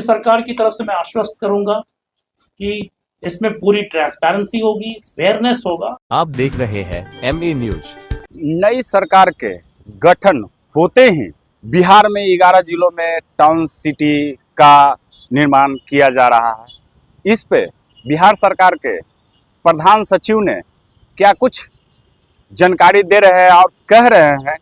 सरकार की तरफ से मैं आश्वस्त करूंगा कि इसमें पूरी ट्रांसपेरेंसी होगी, फेयरनेस होगा। आप देख रहे हैं MA न्यूज। नई सरकार के गठन होते ही बिहार में 11 जिलों में टाउन सिटी का निर्माण किया जा रहा है। इस पे बिहार सरकार के प्रधान सचिव ने क्या कुछ जानकारी दे रहे हैं और कह रहे हैं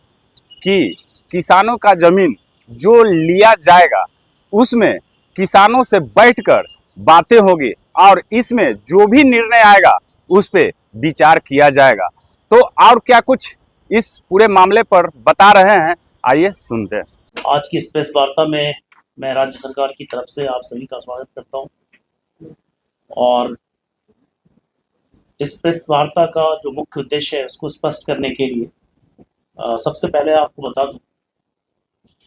कि किसानों का जमीन जो लिया जाएगा उसमें किसानों से बैठकर बातें होगी और इसमें जो भी निर्णय आएगा उस पे विचार किया जाएगा। तो और क्या कुछ इस पूरे मामले पर बता रहे हैं, आइए सुनते हैं। आज की इस प्रेस वार्ता में मैं राज्य सरकार की तरफ से आप सभी का स्वागत करता हूं और इस प्रेस वार्ता का जो मुख्य उद्देश्य है उसको स्पष्ट करने के लिए सबसे पहले आपको बता दूं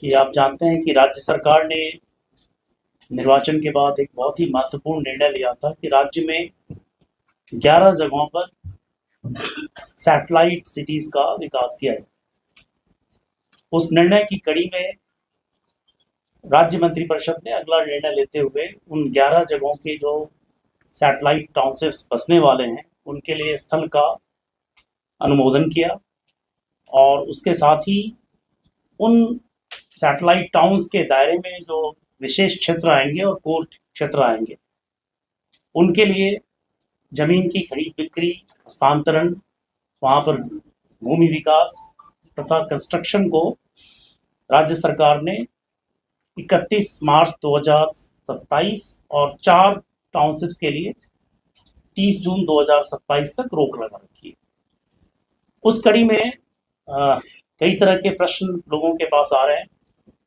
कि आप जानते हैं कि राज्य सरकार ने निर्वाचन के बाद एक बहुत ही महत्वपूर्ण निर्णय लिया था कि राज्य में 11 जगहों पर सैटेलाइट सिटीज का विकास किया जाए। उस निर्णय की कड़ी में राज्य मंत्रिपरिषद ने अगला निर्णय लेते हुए उन 11 जगहों के जो सैटेलाइट टाउनशिप्स बसने वाले हैं उनके लिए स्थल का अनुमोदन किया और उसके साथ ही उन सैटेलाइट टाउन्स के दायरे में जो विशेष क्षेत्र आएंगे और कोर क्षेत्र आएंगे उनके लिए जमीन की खरीद बिक्री, हस्तांतरण, वहाँ पर भूमि विकास तथा कंस्ट्रक्शन को राज्य सरकार ने 31 मार्च 2027 और 4 टाउनशिप्स के लिए 30 जून 2027 तक रोक लगा रखी है। उस कड़ी में कई तरह के प्रश्न लोगों के पास आ रहे हैं।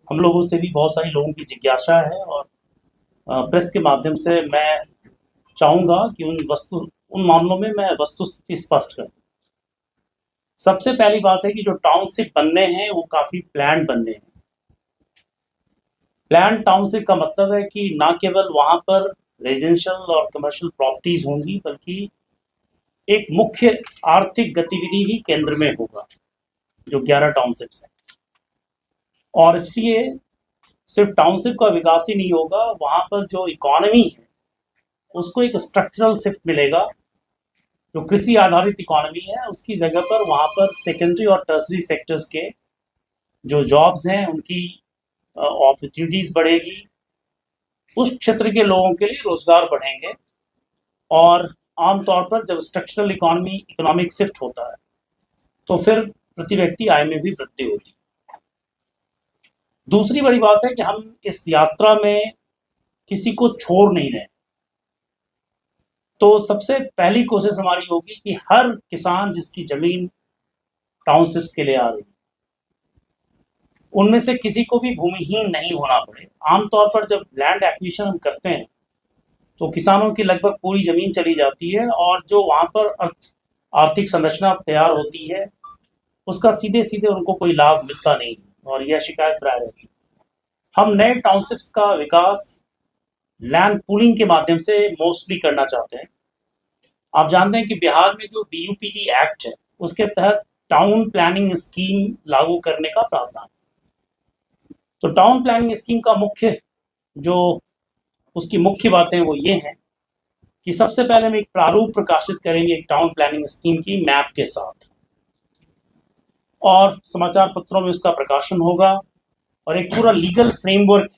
हम लोगों से भी बहुत सारी लोगों की जिज्ञासा है और प्रेस के माध्यम से मैं चाहूँगा कि उन मामलों में मैं वस्तुस्थिति स्पष्ट करूँ। सबसे पहली बात है कि जो टाउनशिप बनने हैं वो काफ़ी प्लान बनने हैं। प्लान टाउनशिप का मतलब है कि ना केवल वहाँ पर रेजिडेंशियल और कमर्शियल प्रॉपर्टीज होंगी बल्कि एक मुख्य आर्थिक गतिविधि भी केंद्र में होगा, जो 11 टाउनशिप्स हैं। और इसलिए सिर्फ टाउनशिप का विकास ही नहीं होगा, वहाँ पर जो इकोनॉमी है उसको एक स्ट्रक्चरल शिफ्ट मिलेगा। जो कृषि आधारित इकोनॉमी है उसकी जगह पर वहाँ पर सेकेंडरी और टर्सरी सेक्टर्स के जो जॉब्स हैं उनकी अपॉर्चुनिटीज़ बढ़ेगी, उस क्षेत्र के लोगों के लिए रोजगार बढ़ेंगे और आमतौर पर जब स्ट्रक्चरल इकोनॉमिक शिफ्ट होता है तो फिर प्रति व्यक्ति आय में भी वृद्धि होती है। दूसरी बड़ी बात है कि हम इस यात्रा में किसी को छोड़ नहीं रहे। तो सबसे पहली कोशिश हमारी होगी कि हर किसान जिसकी जमीन टाउनशिप्स के लिए आ रही है उनमें से किसी को भी भूमिहीन नहीं होना पड़े। आमतौर पर जब लैंड एक्विजिशन हम करते हैं तो किसानों की लगभग पूरी जमीन चली जाती है और जो वहाँ पर आर्थिक संरचना तैयार होती है उसका सीधे सीधे उनको कोई लाभ मिलता नहीं और यह शिकायत प्राय रहती है। हम नए टाउनशिप्स का विकास लैंड पूलिंग के माध्यम से मोस्टली करना चाहते हैं। आप जानते हैं कि बिहार में जो BUPD एक्ट है उसके तहत टाउन प्लानिंग स्कीम लागू करने का प्रावधान। तो टाउन प्लानिंग स्कीम का उसकी मुख्य बातें वो ये हैं कि सबसे पहले हम एक प्रारूप प्रकाशित करेंगे एक टाउन प्लानिंग स्कीम की मैप के साथ और समाचार पत्रों में उसका प्रकाशन होगा और एक पूरा लीगल फ्रेमवर्क।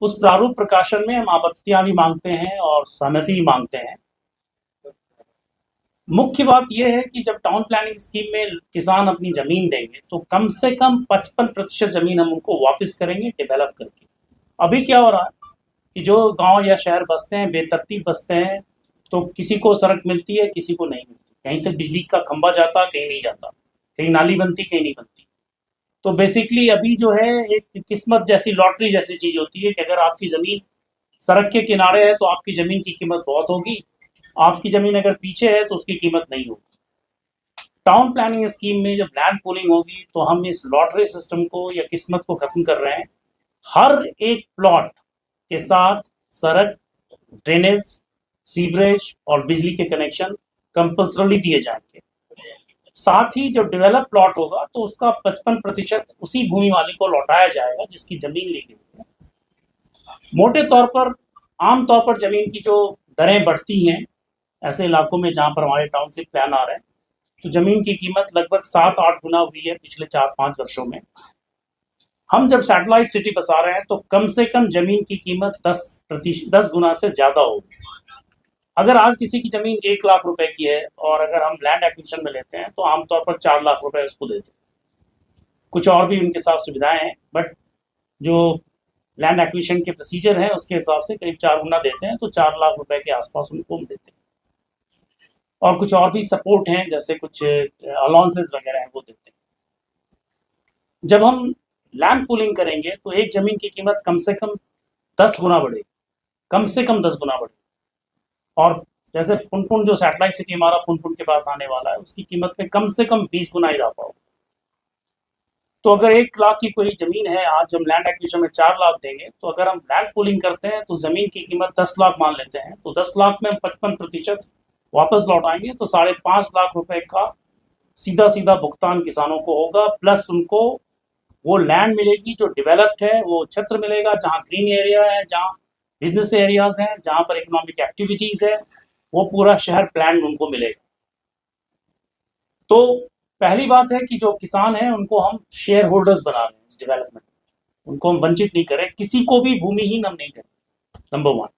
उस प्रारूप प्रकाशन में हम आपत्तियां भी मांगते हैं और सहमति भी मांगते हैं। मुख्य बात यह है कि जब टाउन प्लानिंग स्कीम में किसान अपनी जमीन देंगे तो कम से कम 55% जमीन हम उनको वापस करेंगे डेवलप करके। अभी क्या हो रहा है कि जो गांव या शहर बसते हैं बेतरतीब बसते हैं तो किसी को सड़क मिलती है किसी को नहीं मिलती, कहीं तो बिजली का खंभा जाता कहीं नहीं जाता, कहीं नाली बनती कहीं नहीं बनती। तो बेसिकली अभी जो है एक किस्मत जैसी लॉटरी जैसी चीज़ होती है कि अगर आपकी ज़मीन सड़क के किनारे है तो आपकी ज़मीन की कीमत बहुत होगी, आपकी ज़मीन अगर पीछे है तो उसकी कीमत नहीं होगी। टाउन प्लानिंग स्कीम में जब लैंड पूलिंग होगी तो हम इस लॉटरी सिस्टम को या किस्मत को ख़त्म कर रहे हैं। हर एक प्लॉट के साथ सड़क, ड्रेनेज, सीवरेज और बिजली के कनेक्शन कंपल्सरी दिए जाएंगे। साथ ही जब डेवलप प्लॉट होगा तो उसका 55% उसी भूमि मालिक को लौटाया जाएगा जिसकी जमीन ली गई है। मोटे तौर पर आम तौर पर ज़मीन की जो दरें बढ़ती हैं ऐसे इलाकों में जहाँ पर हमारे टाउनशिप प्लान आ रहे हैं, तो ज़मीन की कीमत लगभग 7-8 गुना हुई है पिछले 4-5 वर्षों में। हम जब सैटेलाइट सिटी बसा रहे हैं तो कम से कम ज़मीन की कीमत 10 गुना से ज़्यादा होगी। अगर आज किसी की ज़मीन 1 लाख रुपए की है और अगर हम लैंड एक्विजिशन में लेते हैं तो आमतौर पर 4 लाख रुपए उसको देते हैं। कुछ और भी उनके साथ सुविधाएं हैं, बट जो लैंड एक्विजिशन के प्रोसीजर हैं उसके हिसाब से करीब 4 गुना देते हैं, तो 4 लाख रुपए के आसपास उनको हम देते हैं। और कुछ और भी सपोर्ट हैं, जैसे कुछ अलाउंसेस वगैरह हैं, वो देते हैं। जब हम लैंड पूलिंग करेंगे तो एक ज़मीन की कीमत कम से कम 10 गुना बढ़ेगी, कम से कम 10 गुना बढ़ेगी। और जैसे पुनपुन जो सैटेलाइट सिटी हमारा पुनपुन के पास आने वाला है, उसकी कीमत में कम से कम 20 गुना इजाफा होगा। तो अगर 1 लाख की कोई ज़मीन है, आज हम लैंड एक्विजिशन में 4 लाख देंगे, तो अगर हम लैंड पूलिंग करते हैं तो ज़मीन की कीमत 10 लाख मान लेते हैं, तो 10 लाख में हम 55% वापस लौटाएंगे, तो 5.5 लाख रुपए का सीधा सीधा भुगतान किसानों को होगा। प्लस उनको वो लैंड मिलेगी जो डेवलप्ड है, वो क्षेत्र मिलेगा जहाँ ग्रीन एरिया है, जहाँ बिजनेस एरियाज हैं, जहाँ पर इकोनॉमिक एक्टिविटीज़ है, वो पूरा शहर प्लान उनको मिलेगा। तो पहली बात है कि जो किसान हैं उनको हम शेयर होल्डर्स बना रहे हैं इस डेवलपमेंट, उनको हम वंचित नहीं करें, किसी को भी भूमिहीन हम नहीं करें, नंबर 1।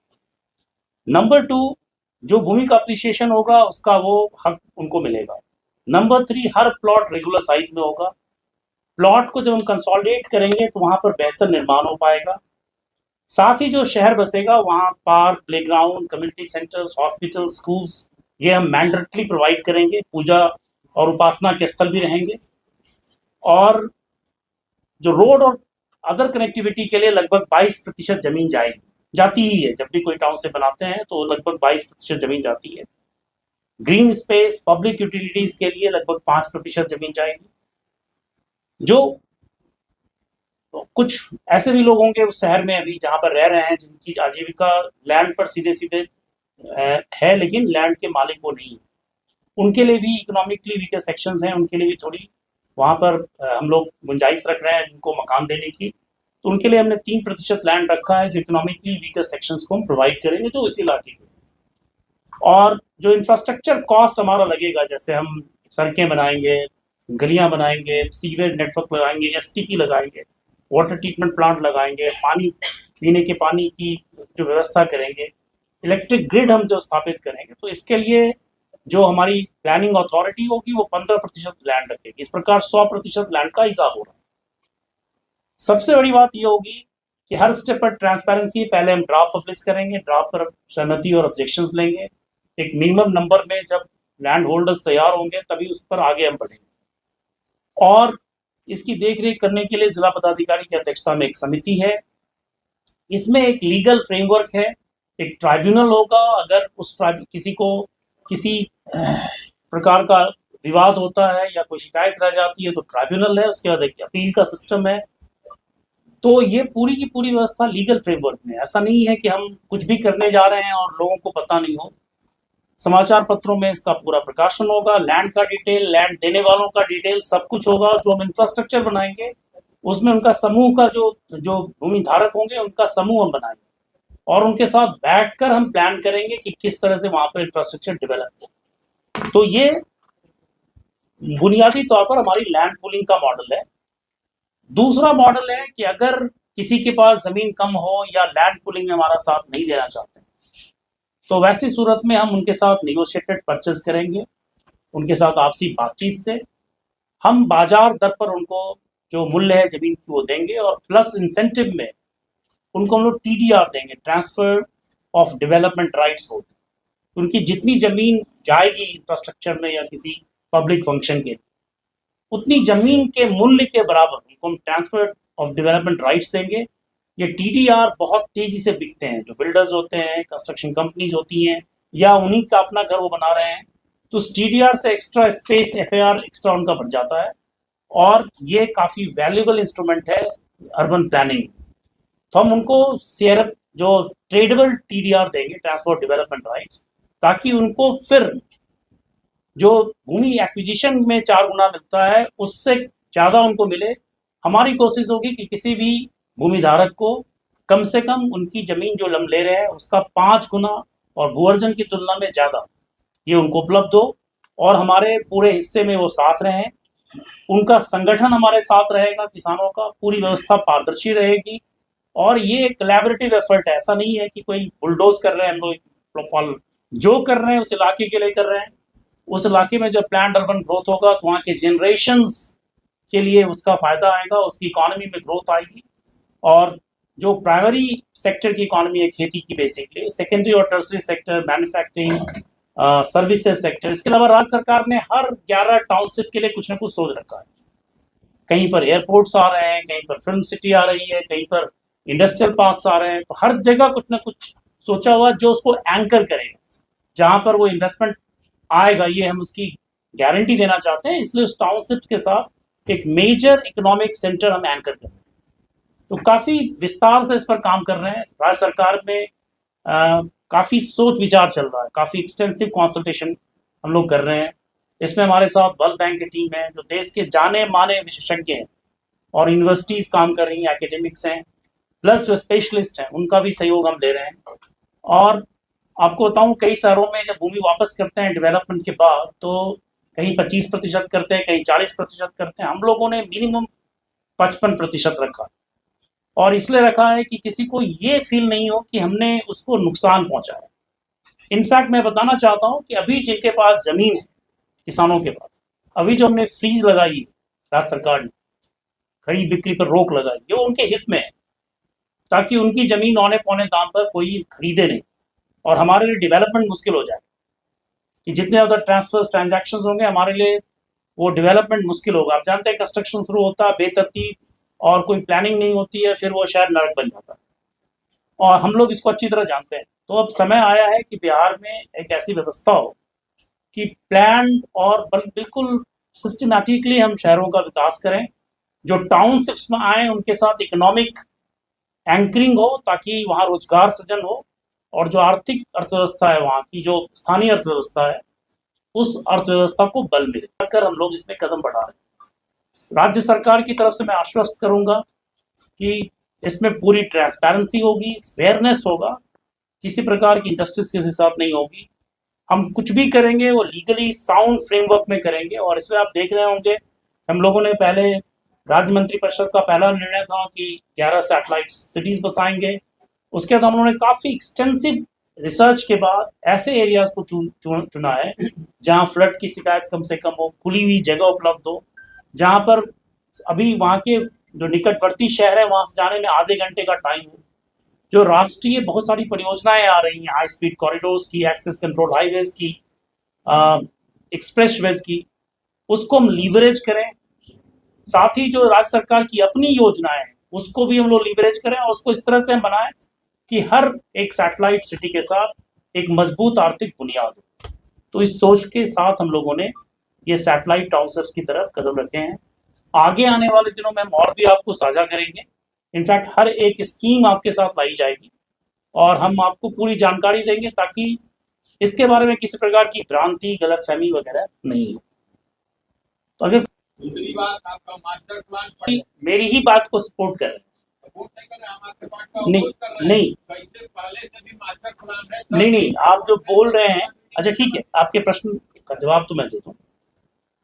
नंबर 2, जो भूमि का अप्रिसिएशन होगा उसका वो हक उनको मिलेगा। नंबर 3, हर प्लॉट रेगुलर साइज में होगा। प्लॉट को जब हम कंसोलिडेट करेंगे तो वहाँ पर बेहतर निर्माण हो पाएगा। साथ ही जो शहर बसेगा वहाँ park, playground, community centres, hospital, schools, ये हम मैंडेटरी प्रोवाइड करेंगे। पूजा और उपासना के स्थल भी रहेंगे। और जो रोड और अदर कनेक्टिविटी के लिए लगभग 22% जमीन जाती ही है। जब भी कोई टाउन से बनाते हैं तो लगभग 22% जमीन जाती है। ग्रीन स्पेस, पब्लिक यूटिलिटीज के लिए लगभग 5% जमीन जाएगी। जो कुछ ऐसे भी लोग होंगे उस शहर में अभी जहाँ पर रह रहे हैं जिनकी आजीविका लैंड पर सीधे सीधे है, लेकिन लैंड के मालिक वो नहीं है, उनके लिए भी इकोनॉमिकली वीकर सेक्शंस हैं, उनके लिए भी थोड़ी वहाँ पर हम लोग गुंजाइश रख रहे हैं उनको मकान देने की। तो उनके लिए हमने 3% लैंड रखा है जो इकोनॉमिकली वीकर सेक्शंस को हम प्रोवाइड करेंगे, जो इसी इलाके के। और जो इंफ्रास्ट्रक्चर कॉस्ट हमारा लगेगा, जैसे हम सड़कें बनाएंगे, गलियाँ बनाएंगे, सीवेज नेटवर्क लगाएंगे, एसटीपी लगाएंगे, वाटर ट्रीटमेंट प्लांट लगाएंगे, पानी पीने के पानी की जो व्यवस्था करेंगे, इलेक्ट्रिक ग्रिड हम जो स्थापित करेंगे, तो इसके लिए जो हमारी प्लानिंग अथॉरिटी होगी वो 15% लैंड रखेगी। इस प्रकार 100% लैंड का हिसाब हो रहा है। सबसे बड़ी बात ये होगी कि हर स्टेप पर ट्रांसपेरेंसी, पहले हम ड्राफ्ट पब्लिश करेंगे, ड्राफ्ट पर सहमति और ऑब्जेक्शंस लेंगे, एक मिनिमम नंबर में जब लैंड होल्डर्स तैयार होंगे तभी उस पर आगे हम बढ़ेंगे। और इसकी देखरेख करने के लिए जिला पदाधिकारी की अध्यक्षता में एक समिति है। इसमें एक लीगल फ्रेमवर्क है, एक ट्राइब्यूनल होगा। अगर उस किसी को किसी प्रकार का विवाद होता है या कोई शिकायत रह जाती है तो ट्राइब्यूनल है, उसके बाद एक अपील का सिस्टम है। तो ये पूरी की पूरी व्यवस्था लीगल फ्रेमवर्क में। ऐसा नहीं है कि हम कुछ भी करने जा रहे हैं और लोगों को पता नहीं हो। समाचार पत्रों में इसका पूरा प्रकाशन होगा, लैंड का डिटेल, लैंड देने वालों का डिटेल, सब कुछ होगा। जो हम इंफ्रास्ट्रक्चर बनाएंगे उसमें उनका समूह का जो भूमि धारक होंगे उनका समूह हम बनाएंगे और उनके साथ बैठकर हम प्लान करेंगे कि किस तरह से वहां पर इंफ्रास्ट्रक्चर डेवलप हो। तो ये बुनियादी तौर पर हमारी लैंड पूलिंग का मॉडल है। दूसरा मॉडल है कि अगर किसी के पास जमीन कम हो या लैंड पूलिंग में हमारा साथ नहीं देना चाहते तो वैसी सूरत में हम उनके साथ निगोशिएटेड परचेज करेंगे। उनके साथ आपसी बातचीत से हम बाजार दर पर उनको जो मूल्य है जमीन की वो देंगे और प्लस इंसेंटिव में उनको हम लोग TDR देंगे, ट्रांसफर ऑफ डेवलपमेंट राइट्स होते। उनकी जितनी जमीन जाएगी इंफ्रास्ट्रक्चर में या किसी पब्लिक फंक्शन के, उतनी जमीन के मूल्य के बराबर उनको हम ट्रांसफर ऑफ डेवलपमेंट राइट्स देंगे। ये TDR बहुत तेजी से बिकते हैं। जो बिल्डर्स होते हैं, कंस्ट्रक्शन कंपनीज होती हैं या उन्हीं का अपना घर वो बना रहे हैं, तो उस TDR से एक्स्ट्रा स्पेस FAR एक्स्ट्रा उनका बढ़ जाता है और ये काफ़ी वैल्यूएबल इंस्ट्रूमेंट है अर्बन प्लानिंग। तो हम उनको शेयर जो ट्रेडेबल TDR देंगे, ट्रांसफर डेवलपमेंट राइट्स, ताकि उनको फिर जो भूमि एक्विजिशन में 4 गुना मिलता है उससे ज़्यादा उनको मिले। हमारी कोशिश होगी कि किसी भी भूमि धारक को कम से कम उनकी ज़मीन जो हम ले रहे हैं उसका 5 गुना और भूअर्जन की तुलना में ज़्यादा ये उनको उपलब्ध हो और हमारे पूरे हिस्से में वो साथ रहें। उनका संगठन हमारे साथ रहेगा, किसानों का पूरी व्यवस्था पारदर्शी रहेगी और ये कोलैबोरेटिव एफर्ट है। ऐसा नहीं है कि कोई बुलडोज कर रहे हैं, हम लोग जो कर रहे हैं उस इलाके के लिए कर रहे हैं। उस इलाके में जब प्लान्ड अर्बन ग्रोथ होगा तो वहाँ के जनरेशन्स के लिए उसका फ़ायदा आएगा, उसकी इकॉनमी में ग्रोथ आएगी और जो प्राइमरी सेक्टर की इकॉनमी है खेती की, बेसिकली सेकेंडरी और tertiary sector, manufacturing, services sector, इसके अलावा राज्य सरकार ने हर 11 टाउनशिप के लिए कुछ ना कुछ सोच रखा है। कहीं पर एयरपोर्ट्स आ रहे हैं, कहीं पर फिल्म सिटी आ रही है, कहीं पर इंडस्ट्रियल पार्क्स आ रहे हैं, तो हर जगह कुछ ना कुछ सोचा हुआ जो उसको एंकर करेगा, जहाँ पर वो इन्वेस्टमेंट आएगा, ये हम उसकी गारंटी देना चाहते हैं। इसलिए उस टाउनशिप के साथ एक मेजर इकोनॉमिक सेंटर हम एंकर कर रहे हैं। तो काफ़ी विस्तार से इस पर काम कर रहे हैं। राज्य सरकार में काफ़ी सोच विचार चल रहा है, काफ़ी एक्सटेंसिव कंसल्टेशन हम लोग कर रहे हैं। इसमें हमारे साथ वर्ल्ड बैंक की टीम है, जो देश के जाने माने विशेषज्ञ हैं और यूनिवर्सिटीज़ काम कर रही हैं, एकेडमिक्स हैं, प्लस जो स्पेशलिस्ट हैं उनका भी सहयोग हम ले रहे हैं। और आपको बताऊं, कई शहरों में जब भूमि वापस करते हैं डेवलपमेंट के बाद तो कहीं 25% करते हैं, कहीं 40% करते हैं। हम लोगों ने मिनिमम 55% रखा और इसलिए रखा है कि किसी को ये फील नहीं हो कि हमने उसको नुकसान पहुंचाया। इनफैक्ट मैं बताना चाहता हूं कि अभी जिनके पास ज़मीन है, किसानों के पास, अभी जो हमने फ्रीज लगाई राज्य सरकार ने, खरीद बिक्री पर रोक लगाई, ये उनके हित में है, ताकि उनकी ज़मीन औने पौने दाम पर कोई खरीदे नहीं और हमारे लिए डेवलपमेंट मुश्किल हो जाए कि जितने ज़्यादा ट्रांसफर्स ट्रांजैक्शंस होंगे हमारे लिए वो डेवलपमेंट मुश्किल होगा। आप जानते हैं कंस्ट्रक्शन शुरू होता है बेतरतीब और कोई प्लानिंग नहीं होती है, फिर वो शायद नरक बन जाता है और हम लोग इसको अच्छी तरह जानते हैं। तो अब समय आया है कि बिहार में एक ऐसी व्यवस्था हो कि प्लान और बिल्कुल सिस्टमैटिकली हम शहरों का विकास करें, जो टाउनशिप्स में आए उनके साथ इकोनॉमिक एंकरिंग हो ताकि वहाँ रोजगार सृजन हो और जो आर्थिक अर्थव्यवस्था है, वहाँ की जो स्थानीय अर्थव्यवस्था है, उस अर्थव्यवस्था को बल मिले कर हम लोग इसमें कदम बढ़ा रहे हैं। राज्य सरकार की तरफ से मैं आश्वस्त करूंगा कि इसमें पूरी ट्रांसपेरेंसी होगी, फेयरनेस होगा, किसी प्रकार की इंजस्टिस किसी साथ नहीं होगी। हम कुछ भी करेंगे वो लीगली साउंड फ्रेमवर्क में करेंगे और इसमें आप देख रहे होंगे हम लोगों ने पहले राज्य मंत्री परिषद का पहला निर्णय था कि 11 सैटेलाइट सिटीज़ बसाएंगे। उसके बाद हम लोगों ने काफ़ी एक्सटेंसिव रिसर्च के बाद ऐसे एरियाज को चुना है जहां फ्लड की शिकायत कम से कम हो, खुली हुई जगह उपलब्ध हो, जहां पर अभी वहां के जो निकटवर्ती शहर है वहां से जाने में आधे घंटे का टाइम हो। जो राष्ट्रीय बहुत सारी परियोजनाएं आ रही हैं, हाई स्पीड कॉरिडोर्स की, एक्सेस कंट्रोल हाईवेज की, एक्सप्रेसवेज की, उसको हम लीवरेज करें। साथ ही जो राज्य सरकार की अपनी योजनाएं हैं उसको भी हम लोग लीवरेज करें और उसको इस तरह से हम बनाएं कि हर एक सैटेलाइट सिटी के साथ एक मजबूत आर्थिक बुनियाद हो। तो इस सोच के साथ हम लोगों ने ये सैटेलाइट टाउनशिप्स की तरफ कदम रखे हैं। आगे आने वाले दिनों में हम और भी आपको साझा करेंगे। इनफैक्ट हर एक स्कीम आपके साथ लाई जाएगी और हम आपको पूरी जानकारी देंगे ताकि इसके बारे में किसी प्रकार की भ्रांति, गलतफहमी वगैरह नहीं हो। तो अगर दूसरी बात, आपका मास्टर प्लान मेरी ही बात को सपोर्ट कर रहे हैं, नहीं, कैसे पहले से भी मास्टर प्लान है? नहीं, आप जो बोल रहे हैं, अच्छा ठीक है, आपके प्रश्न का जवाब तो मैं देता हूँ।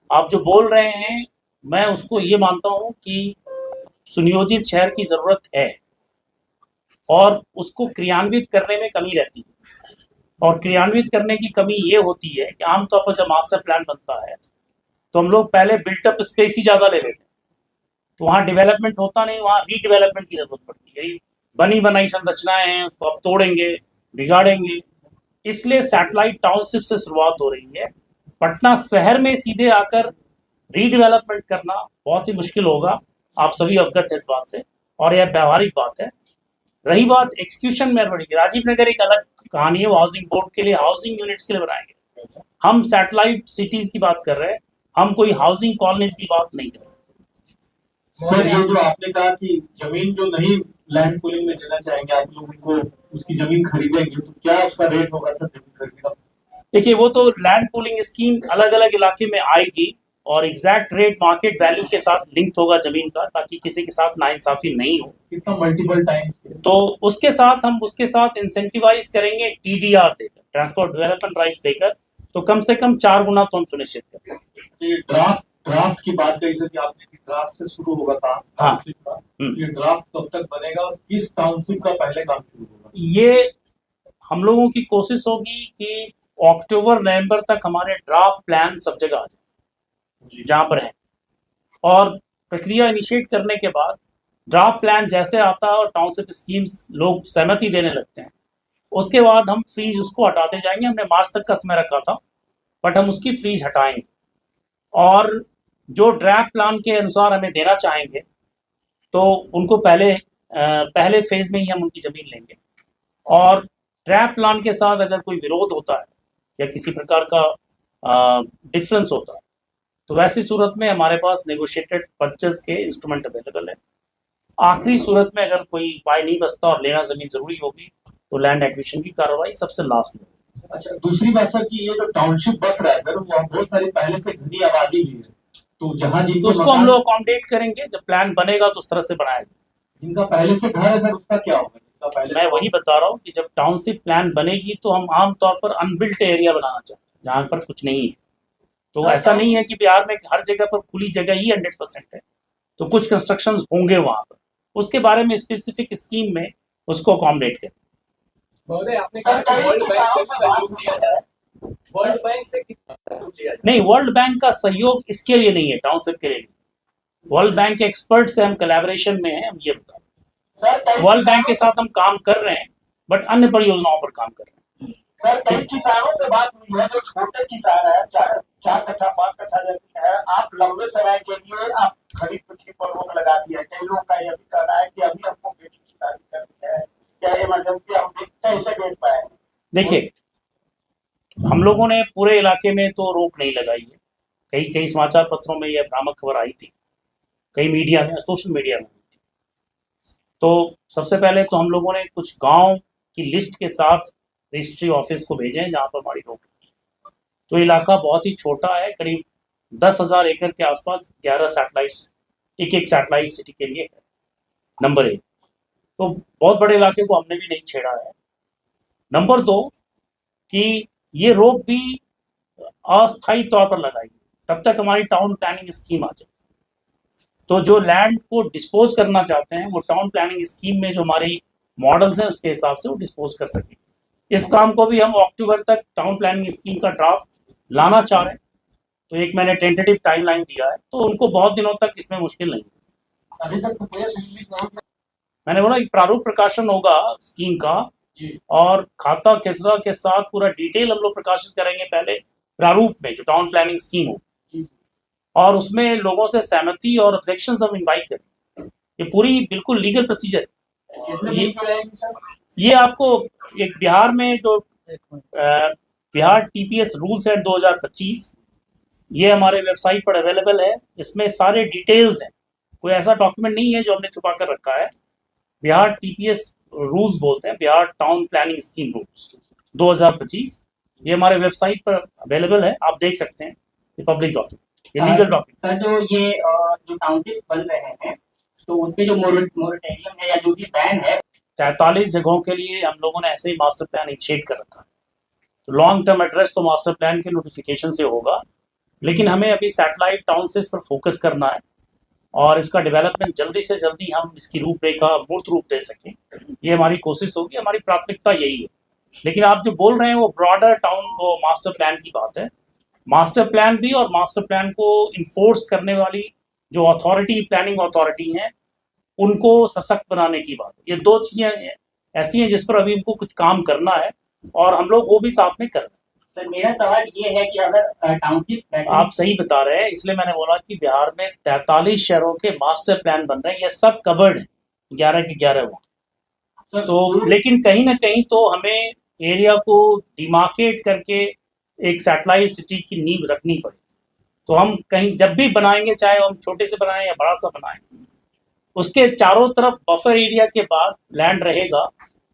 आप जो बोल रहे हैं मैं उसको ये मानता हूँ कि सुनियोजित शहर की ज़रूरत है और उसको क्रियान्वित करने में कमी रहती है। और क्रियान्वित करने की कमी ये होती है कि आमतौर पर जब मास्टर प्लान बनता है तो हम लोग पहले बिल्टअप स्पेस ही ज़्यादा ले लेते हैं, तो वहाँ डेवलपमेंट होता नहीं, वहाँ रीडेवलपमेंट की ज़रूरत पड़ती है। बनी बनाई संरचनाएं हैं, उसको अब तोड़ेंगे, बिगाड़ेंगे। इसलिए सैटेलाइट टाउनशिप से शुरुआत हो रही है। पटना शहर में सीधे आकर रीडेवलपमेंट करना बहुत ही मुश्किल होगा, आप सभी अवगत हैं इस बात से और यह व्यवहारिक बात है। रही बात एग्जीक्यूशन में, राजीव नगर एक अलग कहानी है, वो हाउसिंग बोर्ड के लिए, हाउसिंग यूनिट्स के लिए बनाएंगे। हम सैटेलाइट सिटीज़ की बात कर रहे हैं, हम कोई हाउसिंग कॉलोनीज की बात नहीं कर रहे। सर, ये जो आपने कहा कि जमीन जो नहीं लैंड पूलिंग में चलना चाहेंगे, आप लोग उनको उसकी जमीन खरीदेंगे, तो क्या उसका रेट होगा सर जमीन खरीदने का? देखिए, वो तो लैंड पूलिंग स्कीम अलग अलग इलाके में आएगी और एग्जैक्ट रेट मार्केट वैल्यू के साथ लिंक होगा जमीन का, ताकि किसी के साथ नाइंसाफी नहीं हो। कितना मल्टीपल टाइम तो उसके साथ इंसेंटिवाइज करेंगे TDR देकर, ट्रांसपोर्ट डेवलपमेंट राइट देकर, तो कम से कम 4 गुना तो हम सुनिश्चित करें। ये ड्राफ्ट की बात कही थी आपने कि ड्राफ्ट से शुरू होगा काम हाँ। टाउनशिप का, ये ड्राफ्ट कब तक बनेगा और किस टाउनशिप का पहले काम शुरू होगा? ये हम लोगों की कोशिश होगी कि अक्टूबर नवंबर तक हमारे ड्राफ्ट प्लान सब जगह आ जाए जहाँ पर है, और प्रक्रिया इनिशिएट करने के बाद ड्राफ्ट प्लान जैसे आता है और टाउनशिप स्कीम्स लोग सहमति देने लगते हैं, उसके बाद हम फ्रीज उसको हटाते जाएंगे। हमने मार्च तक का समय रखा था, बट हम उसकी फ्रीज हटाएंगे, और जो ड्राफ्ट प्लान के अनुसार हमें देना चाहेंगे तो उनको पहले फेज में ही हम उनकी ज़मीन लेंगे। और ड्राफ्ट प्लान के साथ अगर कोई विरोध होता है या किसी प्रकार का डिफरेंस होता है, तो वैसी सूरत में हमारे पास नेगोशिएटेड परचेज के इंस्ट्रूमेंट अवेलेबल है। आखिरी सूरत में अगर कोई उपाय नहीं बचता और लेना ज़मीन ज़रूरी होगी, तो लैंड एक्विजिशन की कार्रवाई सबसे लास्ट में। अच्छा, दूसरी बात है कि ये जो टाउनशिप बस रहा है सर, वहाँ बहुत सारी पहले से घनी आबादी भी है, तो जहाँ तो उसको हम लोग अकोमोडेट करेंगे। जब प्लान बनेगा तो उस तरह से बनाएंगे। जिनका पहले से घर है सर, उसका क्या होगा? जिनका पहले मैं वही बता रहा हूँ कि जब टाउनशिप प्लान बनेगी तो हम आमतौर पर अनबिल्ट एरिया बनाना चाहते हैं जहाँ पर कुछ नहीं है। तो ऐसा नहीं है कि बिहार में हर जगह पर खुली जगह ही 100% है, तो कुछ कंस्ट्रक्शन होंगे वहाँ पर, उसके बारे में स्पेसिफिक स्कीम में उसको अकोमोडेट करें। महोदय, आपने कहा कि वर्ल्ड बैंक से भी सहयोग लिया जाए, वर्ल्ड बैंक से कितना सहयोग लिया जाए? नहीं, वर्ल्ड बैंक का सहयोग इसके लिए नहीं है, टाउनशिप के लिए नहीं। वर्ल्ड बैंक के एक्सपर्ट से हम कोलैबोरेशन में हैं, हम ये बता रहे हैं। वर्ल्ड बैंक के साथ हम काम कर रहे हैं, बट अन्य परियोजनाओं पर काम कर रहे हैं। सर, कई किसानों से बात हुई है जो छोटे किसान है, 4 कट्ठा 5 कट्ठा जमीन है, आप लंबे समय के लिए आप खरीद बिक्री पर रोक लगा दी है। कई लोगों का यह भी कहना है कि अभी हमको खेती किसानी करनी है, क्या इमरजेंसी हम कैसे बेच पाएंगे? देखिए, हम लोगों ने पूरे इलाके में तो रोक नहीं लगाई है। कई समाचार पत्रों में यह भ्रामक खबर आई थी, कई मीडिया में, सोशल मीडिया में आई थी। तो सबसे पहले तो हम लोगों ने कुछ गांव की लिस्ट के साथ रजिस्ट्री ऑफिस को भेजे हैं जहाँ पर हमारी रोक है। तो इलाका बहुत ही छोटा है, करीब 10,000 एकड़ के आसपास 11 सैटेलाइट्स, एक सैटेलाइट सिटी के लिए है, नंबर 1। तो बहुत बड़े इलाके को हमने भी नहीं छेड़ा है। नंबर 2 कि ये रोक भी अस्थायी तौर पर लगाई, तब तक हमारी टाउन प्लानिंग स्कीम आ जाए। तो जो लैंड को डिस्पोज करना चाहते हैं वो टाउन प्लानिंग स्कीम में जो हमारी मॉडल्स हैं उसके हिसाब से वो डिस्पोज कर सकें। इस काम को भी हम अक्टूबर तक टाउन प्लानिंग स्कीम का ड्राफ्ट लाना चाह रहे हैं। तो एक मैंने टेंटेटिव टाइमलाइन दिया है, तो उनको बहुत दिनों तक इसमें मुश्किल नहीं। अभी तक तो प्रेस रिलीज नहीं किया। मैंने बोला एक प्रारूप प्रकाशन होगा स्कीम का, और खाता खसरा के साथ पूरा डिटेल हम लोग प्रकाशित करेंगे पहले प्रारूप में, जो टाउन प्लानिंग स्कीम हो, और उसमें लोगों से सहमति और ऑब्जेक्शंस हम इनवाइट करें। ये पूरी बिल्कुल लीगल प्रोसीजर है। कितने दिन की रहेगी सर? ये आपको एक बिहार में जो बिहार TPS रूल्स है 2025, ये हमारे वेबसाइट पर अवेलेबल है। इसमें सारे डिटेल्स हैं, कोई ऐसा डॉक्यूमेंट नहीं है जो हमने छुपा कर रखा है। बिहार TPS रूल्स बोलते हैं, Bihar town planning scheme rules 2025, ये हमारे वेबसाइट पर अवेलेबल है, आप देख सकते हैं। ये पब्लिक डॉक्यूमेंट, ये लीगल डॉक्यूमेंट। सर, जो टाउनशिप बन रहे हैं तो उसपे जो मोरेटोरियम है या जो भी बैन है, 43 जगहों के लिए हम लोगों ने ऐसे ही मास्टर प्लान इनिशिएट कर रखा है। तो लॉन्ग टर्म एड्रेस तो मास्टर प्लान के नोटिफिकेशन से होगा, लेकिन हमें अभी सैटेलाइट टाउनशिप्स पर फोकस करना है और इसका डेवलपमेंट जल्दी से जल्दी हम इसकी रूपरेखा मूर्त रूप दे सकें, ये हमारी कोशिश होगी। हमारी प्राथमिकता यही है। लेकिन आप जो बोल रहे हैं वो ब्रॉडर टाउन वो मास्टर प्लान की बात है। मास्टर प्लान भी और मास्टर प्लान को इन्फोर्स करने वाली जो अथॉरिटी, प्लानिंग अथॉरिटी हैं, उनको सशक्त बनाने की बात है। ये 2 चीज़ें ऐसी हैं जिस पर अभी इनको कुछ काम करना है और हम लोग वो भी साथ में कर रहे हैं। सर मेरा सवाल ये है कि अगर टाउनशिप, आप सही बता रहे हैं, इसलिए मैंने बोला कि बिहार में 43 शहरों के मास्टर प्लान बन रहे हैं, ये सब कवर्ड है 11 के 11 वहाँ। तो लेकिन कहीं ना कहीं तो हमें एरिया को डिमार्केट करके एक सैटेलाइट सिटी की नींव रखनी पड़े। तो हम कहीं जब भी बनाएंगे, चाहे हम छोटे से बनाएं या बड़ा सा बनाएं, उसके चारों तरफ बफर एरिया के बाद लैंड रहेगा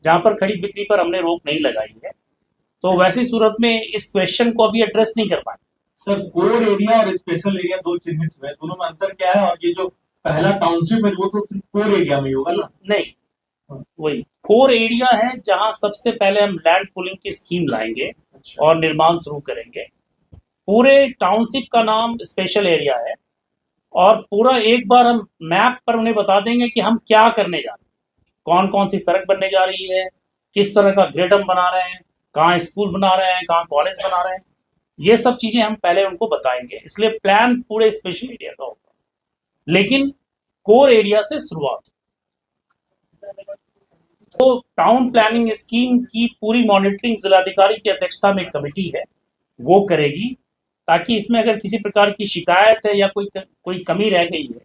जहाँ पर खरीद बिक्री पर हमने रोक नहीं लगाई है। तो वैसी सूरत में इस क्वेश्चन को अभी एड्रेस नहीं कर पाए। सर कोर एरिया और स्पेशल एरिया दो चिन्हित हुए हैं, दोनों में अंतर क्या है? और ये जो पहला टाउनशिप है वो तो सिर्फ कोर एरिया में ही होगा ना? नहीं, वही कोर एरिया है जहां सबसे पहले हम लैंड पूलिंग की स्कीम लाएंगे अच्छा। और निर्माण शुरू करेंगे। पूरे टाउनशिप का नाम स्पेशल एरिया है और पूरा एक बार हम मैप पर उन्हें बता देंगे कि हम क्या करने जा रहे हैं, कौन कौन सी सड़क बनने जा रही है, किस तरह का ग्रेड हम बना रहे हैं, कहाँ स्कूल बना रहे हैं, कहाँ कॉलेज बना रहे हैं, ये सब चीजें हम पहले उनको बताएंगे। इसलिए प्लान पूरे स्पेशल एरिया का होगा, लेकिन कोर एरिया से शुरुआत। तो टाउन प्लानिंग स्कीम की पूरी मॉनिटरिंग जिलाधिकारी की अध्यक्षता में एक कमेटी है, वो करेगी, ताकि इसमें अगर किसी प्रकार की शिकायत है या कोई कमी रह गई है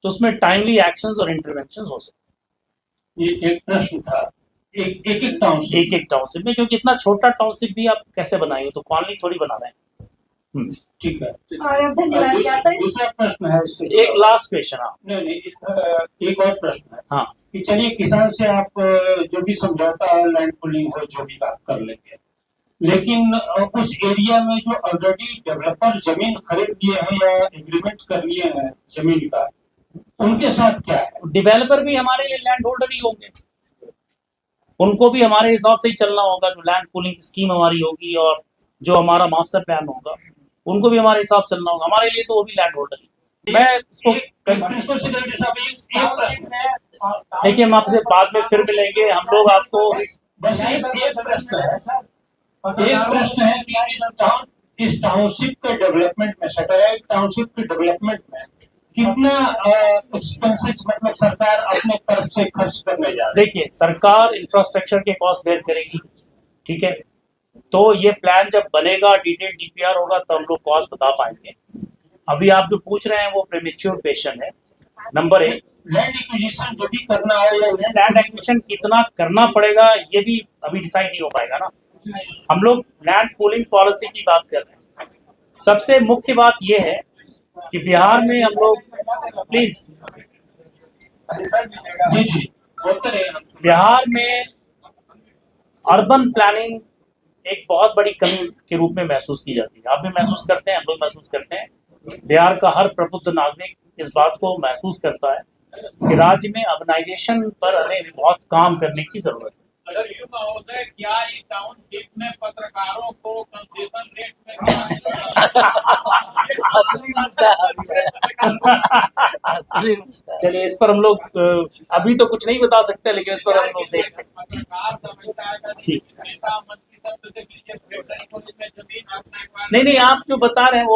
तो उसमें टाइमली एक्शंस और इंटरवेंशंस हो सकते ये एक प्रश्न था, एक टाउनशिप हैं एक टाउनशिप में, क्योंकि इतना छोटा टाउनशिप भी आप कैसे बनाएंगे, तो कॉलोनी थोड़ी बना रहे हैं। ठीक है। और अब धन्यवाद ज्ञापन। दूसरा प्रश्न है इससे एक लास्ट क्वेश्चन आप। नहीं, एक और प्रश्न है हाँ, कि चलिए किसान से आप जो भी समझौता लैंड पुलिंग हो जो भी आप कर लेंगे, लेकिन उस एरिया में जो ऑलरेडी डेवलपर जमीन खरीद लिए हैं या एग्रीमेंट कर लिए हैं जमीन का, उनके साथ क्या है? डेवलपर भी हमारे लिए लैंड होल्डर ही होंगे, उनको भी हमारे हिसाब से ही चलना होगा। जो लैंड पूलिंग स्कीम हमारी होगी और जो हमारा मास्टर प्लान होगा, उनको भी हमारे हिसाब से चलना होगा। हमारे लिए तो वो भी लैंड होल्डर ही। मैं इसको प्रिंसिपल सेक्रेटरी साहब एक देखिए, हम आपसे बाद में फिर मिलेंगे। हम लोग आपको बस एक प्रश्न है सर, एक प्रश्न है कि इस टाउनशिप के डेवलपमेंट में, सैटेलाइट टाउनशिप के डेवलपमेंट में कितना एक्सपेंसेस मतलब सरकार अपने तरफ से खर्च करने जा रही है? देखिए, सरकार इंफ्रास्ट्रक्चर के कॉस्ट बेयर करेगी, ठीक है। तो ये प्लान जब बनेगा, डिटेल डीपीआर होगा, तो हम लोग कॉस्ट बता पाएंगे। अभी आप जो पूछ रहे हैं वो प्रीमेच्योर क्वेश्चन है। नंबर एक, लैंड एक्विजिशन जो भी करना है या लैंड एक्विजिशन कितना करना पड़ेगा ये भी अभी डिसाइड नहीं हो पाएगा ना। हम लोग लैंड पूलिंग पॉलिसी की बात कर रहे हैं। सबसे मुख्य बात ये है कि बिहार में हम लोग, प्लीज, जी जी बोलते रहे। बिहार में अर्बन प्लानिंग एक बहुत बड़ी कमी के रूप में महसूस की जाती है। आप भी महसूस करते हैं, हम लोग महसूस करते हैं। बिहार का हर प्रबुद्ध नागरिक इस बात को महसूस करता है कि राज्य में अर्बनाइजेशन पर हमें बहुत काम करने की जरूरत है। सदस्यों महोदय, क्या इस टाउनशिप में पत्रकारों को कंसेशन रेट में चलिए, इस पर हम लोग अभी तो कुछ नहीं बता सकते, लेकिन इस पर हम लोग देखते हैं। पत्रकार समझता है कि ठीक। नेता मंत्री शब्द से पीछे जमीन अपना नहीं, आप जो बता रहे हैं वो